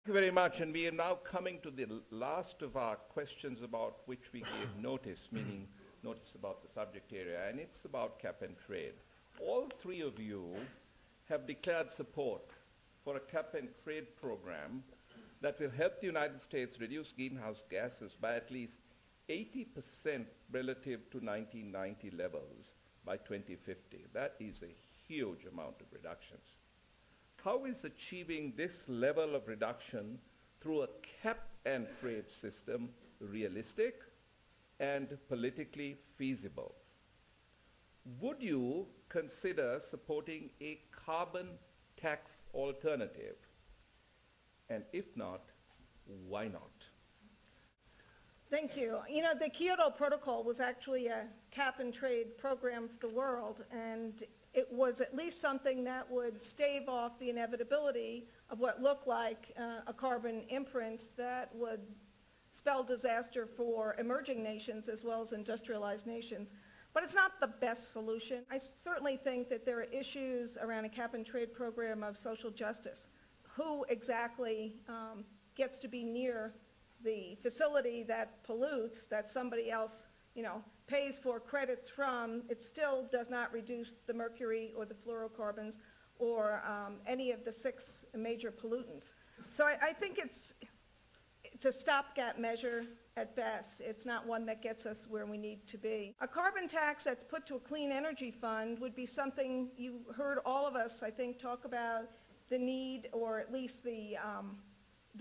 Thank you very much, and we are now coming to the last of our questions about which we gave notice, meaning notice about the subject area, and it's about cap and trade. All three of you have declared support for a cap and trade program that will help the United States reduce greenhouse gases by at least 80% relative to 1990 levels by 2050. That is a huge amount of reductions. How is achieving this level of reduction through a cap and trade system realistic and politically feasible? Would you consider supporting a carbon tax alternative? And if not, why not? Thank you. You know, the Kyoto Protocol was actually a cap and trade program for the world, and it was at least something that would stave off the inevitability of what looked like a carbon imprint that would spell disaster for emerging nations as well as industrialized nations. But it's not the best solution. I certainly think that there are issues around a cap and trade program of social justice. Who exactly gets to be near the facility that pollutes, that somebody else, pays for credits from? It still does not reduce the mercury or the fluorocarbons or any of the 6 major pollutants. So I think it's a stopgap measure at best. It's not one that gets us where we need to be. A carbon tax that's put to a clean energy fund would be something you heard all of us, I think, talk about the need, or at least the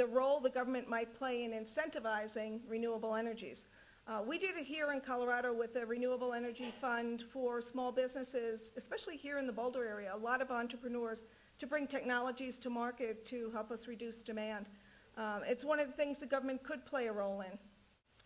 role the government might play in incentivizing renewable energies. We did it here in Colorado with the Renewable Energy Fund for small businesses, especially here in the Boulder area, a lot of entrepreneurs to bring technologies to market to help us reduce demand. It's one of the things the government could play a role in.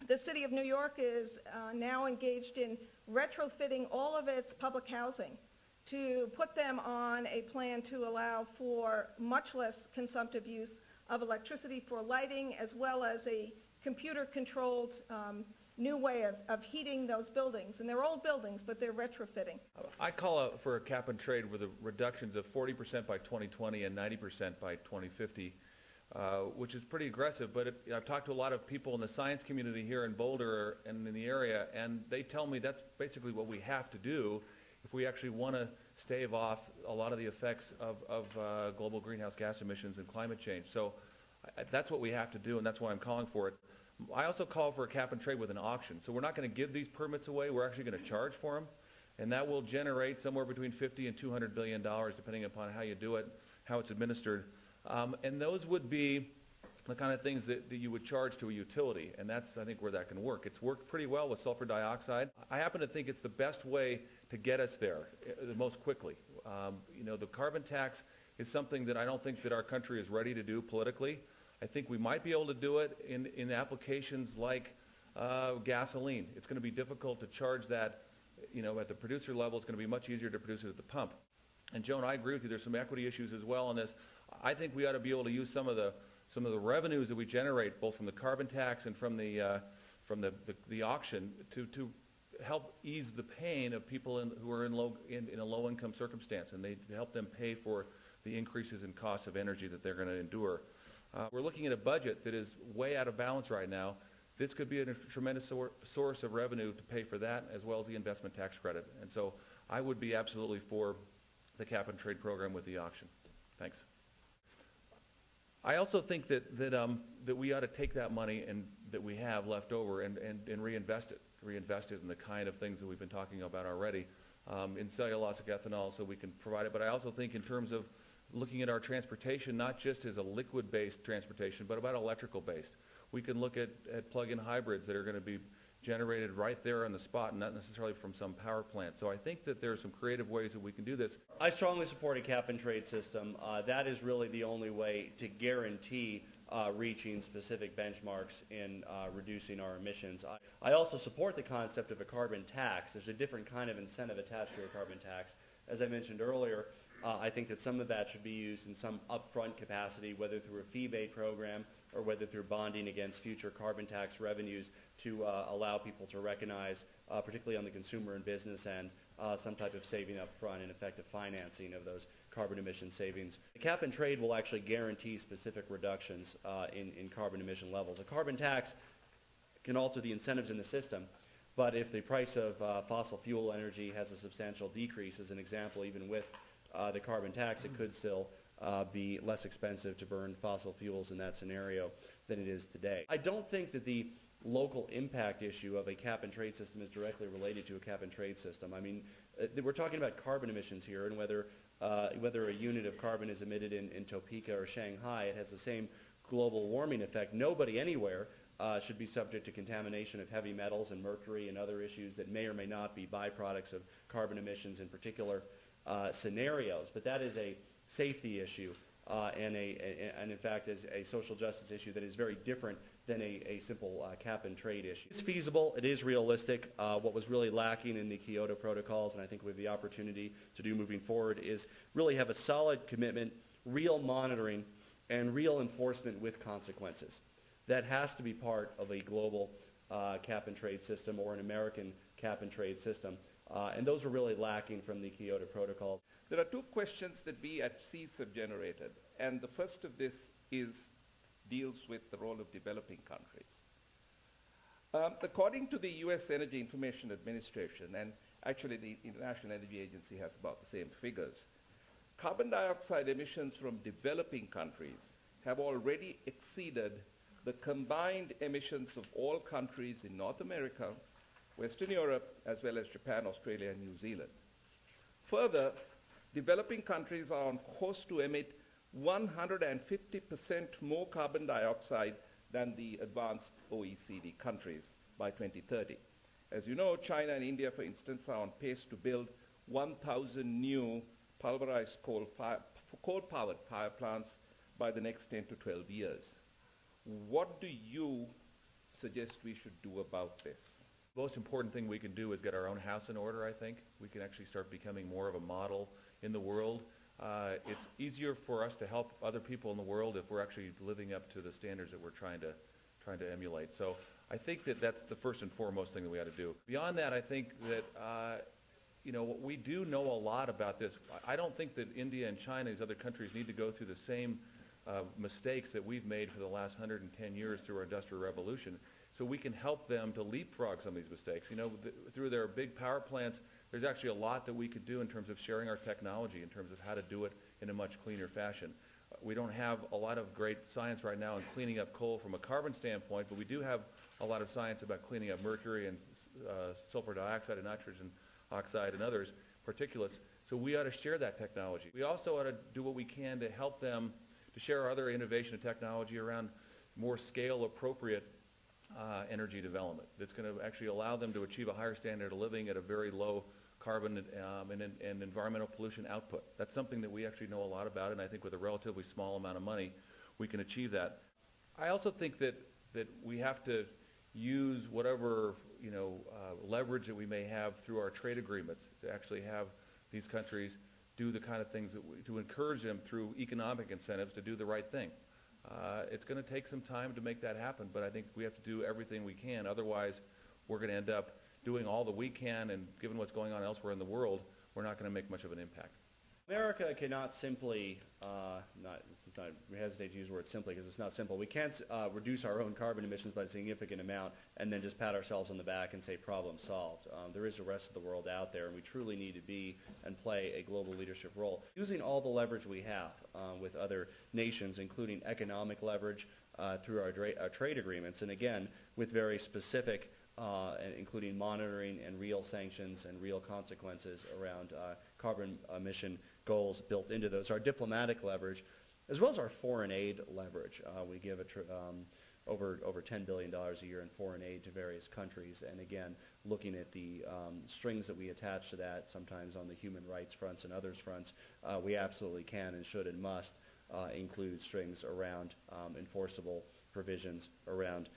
The City of New York is now engaged in retrofitting all of its public housing to put them on a plan to allow for much less consumptive use of electricity for lighting, as well as a computer-controlled new way of heating those buildings. And they're old buildings, but they're retrofitting. I call out for a cap and trade with reductions of 40% by 2020 and 90% by 2050, which is pretty aggressive. But I've talked to a lot of people in the science community here in Boulder and in the area, and they tell me that's basically what we have to do if we actually want to stave off a lot of the effects of global greenhouse gas emissions and climate change. So that's what we have to do, and that's why I'm calling for it. I also call for a cap and trade with an auction. So we're not going to give these permits away. We're actually going to charge for them, and that will generate somewhere between $50 and $200 billion, depending upon how you do it, how it's administered. And those would be the kind of things that you would charge to a utility, and that's, I think, where that can work. It's worked pretty well with sulfur dioxide. I happen to think it's the best way to get us there the most quickly. The carbon tax is something that I don't think that our country is ready to do politically. I think we might be able to do it in applications like gasoline. It's going to be difficult to charge that, at the producer level. It's going to be much easier to produce it at the pump. And Joan, I agree with you. There's some equity issues as well on this. I think we ought to be able to use some of the revenues that we generate, both from the carbon tax and from the auction, to help ease the pain of people who are in a low-income circumstance, and to help them pay for the increases in costs of energy that they're going to endure. We're looking at a budget that is way out of balance right now. This could be a tremendous source of revenue to pay for that, as well as the investment tax credit. And so I would be absolutely for the cap and trade program with the auction. Thanks. I also think that we ought to take that money that we have left over and reinvest it in the kind of things that we've been talking about already, in cellulosic ethanol, so we can provide it. But I also think in terms of looking at our transportation, not just as a liquid-based transportation, but about electrical-based. We can look at plug-in hybrids that are going to be generated right there on the spot, and not necessarily from some power plant. So I think that there are some creative ways that we can do this. I strongly support a cap and trade system. That is really the only way to guarantee reaching specific benchmarks in reducing our emissions. I also support the concept of a carbon tax. There's a different kind of incentive attached to a carbon tax. As I mentioned earlier, I think that some of that should be used in some upfront capacity, whether through a fee-based program or whether through bonding against future carbon tax revenues to allow people to recognize, particularly on the consumer and business end, some type of saving up front and effective financing of those carbon emission savings. The cap and trade will actually guarantee specific reductions in carbon emission levels. A carbon tax can alter the incentives in the system, but if the price of fossil fuel energy has a substantial decrease, as an example, even with the carbon tax, it could still be less expensive to burn fossil fuels in that scenario than it is today. I don't think that the local impact issue of a cap and trade system is directly related to a cap and trade system. I mean, we're talking about carbon emissions here, and whether a unit of carbon is emitted in Topeka or Shanghai, it has the same global warming effect. Nobody anywhere should be subject to contamination of heavy metals and mercury and other issues that may or may not be byproducts of carbon emissions in particular scenarios. But that is a safety issue and in fact is a social justice issue that is very different than a simple cap and trade issue. It's feasible, it is realistic. What was really lacking in the Kyoto protocols, and I think we have the opportunity to do moving forward, is really have a solid commitment, real monitoring, and real enforcement with consequences. That has to be part of a global cap and trade system or an American cap and trade system. And those are really lacking from the Kyoto protocols. There are two questions that we at CEAS have generated, and the first of this deals with the role of developing countries. According to the U.S. Energy Information Administration, and actually the International Energy Agency has about the same figures, carbon dioxide emissions from developing countries have already exceeded the combined emissions of all countries in North America, Western Europe, as well as Japan, Australia, and New Zealand. Further, developing countries are on course to emit 150% more carbon dioxide than the advanced OECD countries by 2030. As you know, China and India, for instance, are on pace to build 1,000 new pulverized coal-powered power plants by the next 10 to 12 years. What do you suggest we should do about this? The most important thing we can do is get our own house in order, I think. We can actually start becoming more of a model in the world. It's easier for us to help other people in the world if we're actually living up to the standards that we're trying to emulate. So I think that that's the first and foremost thing that we ought to do. Beyond that, I think that we do know a lot about this. I don't think that India and China, these other countries, need to go through the same mistakes that we've made for the last 110 years through our Industrial Revolution. So we can help them to leapfrog some of these mistakes. Through their big power plants, there's actually a lot that we could do in terms of sharing our technology, in terms of how to do it in a much cleaner fashion. We don't have a lot of great science right now in cleaning up coal from a carbon standpoint, but we do have a lot of science about cleaning up mercury and sulfur dioxide and nitrogen oxide and others, particulates. So we ought to share that technology. We also ought to do what we can to help them to share our other innovation and technology around more scale-appropriate energy development that's going to actually allow them to achieve a higher standard of living at a very low carbon and environmental pollution output. That's something that we actually know a lot about, and I think with a relatively small amount of money, we can achieve that. I also think that we have to use whatever leverage that we may have through our trade agreements to actually have these countries do the kind of things to encourage them through economic incentives to do the right thing. It's going to take some time to make that happen, but I think we have to do everything we can. Otherwise, we're going to end up doing all that we can, and given what's going on elsewhere in the world, we're not going to make much of an impact. America cannot simply, we hesitate to use the word simply because it's not simple. We can't reduce our own carbon emissions by a significant amount and then just pat ourselves on the back and say problem solved. There is the rest of the world out there, and we truly need to be and play a global leadership role. Using all the leverage we have with other nations, including economic leverage through our trade agreements, and again, with very specific including monitoring and real sanctions and real consequences around carbon emission goals built into those. Our diplomatic leverage, as well as our foreign aid leverage. We give over $10 billion a year in foreign aid to various countries, and again, looking at the strings that we attach to that, sometimes on the human rights fronts and others fronts, we absolutely can and should and must include strings around enforceable provisions around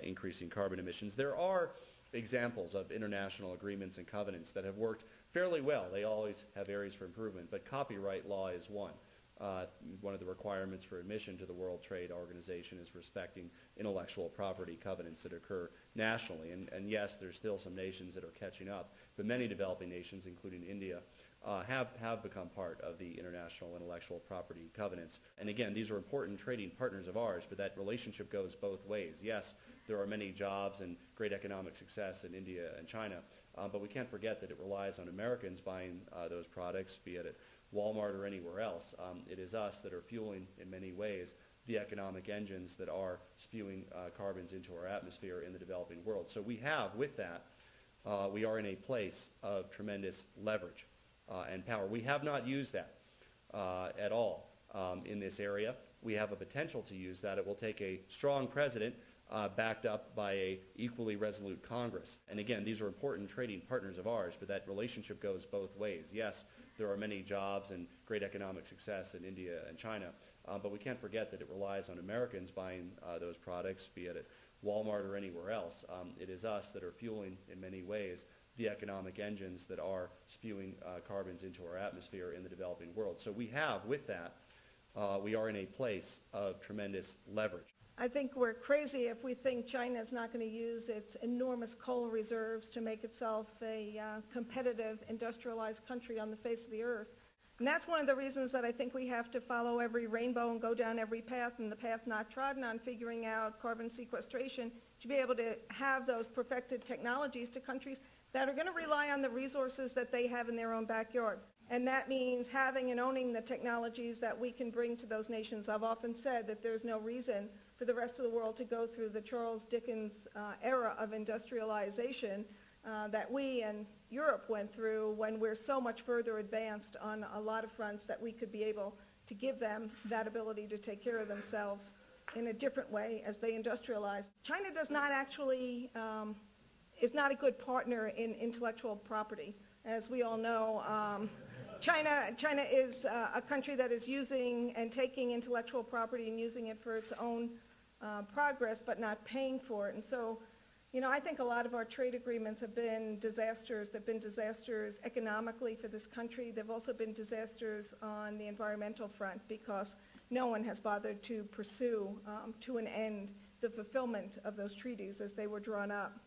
increasing carbon emissions. There are examples of international agreements and covenants that have worked fairly well. They always have areas for improvement, but copyright law is one. One of the requirements for admission to the World Trade Organization is respecting intellectual property covenants that occur nationally. And yes, there's still some nations that are catching up, but many developing nations, including India, have become part of the international intellectual property covenants. And again, these are important trading partners of ours, but that relationship goes both ways. Yes, there are many jobs and great economic success in India and China, but we can't forget that it relies on Americans buying those products, be it at Walmart or anywhere else. It is us that are fueling, in many ways, the economic engines that are spewing carbons into our atmosphere in the developing world. So we have, with that, we are in a place of tremendous leverage and power. We have not used that at all in this area. We have a potential to use that. It will take a strong president backed up by a equally resolute Congress. And again, these are important trading partners of ours, but that relationship goes both ways. Yes, there are many jobs and great economic success in India and China, but we can't forget that it relies on Americans buying those products, be it at Walmart or anywhere else. It is us that are fueling, in many ways, the economic engines that are spewing carbons into our atmosphere in the developing world. So we have, with that, we are in a place of tremendous leverage. I think we're crazy if we think China's not going to use its enormous coal reserves to make itself a competitive, industrialized country on the face of the earth. And that's one of the reasons that I think we have to follow every rainbow and go down every path, and the path not trodden on figuring out carbon sequestration to be able to have those perfected technologies to countries that are going to rely on the resources that they have in their own backyard. And that means having and owning the technologies that we can bring to those nations. I've often said that there's no reason for the rest of the world to go through the Charles Dickens era of industrialization that we and Europe went through when we're so much further advanced on a lot of fronts that we could be able to give them that ability to take care of themselves in a different way as they industrialize. China does not actually, is not a good partner in intellectual property. As we all know, China is a country that is using and taking intellectual property and using it for its own progress, but not paying for it. And so, you know, I think a lot of our trade agreements have been disasters. They've been disasters economically for this country. They've also been disasters on the environmental front because no one has bothered to pursue to an end the fulfillment of those treaties as they were drawn up.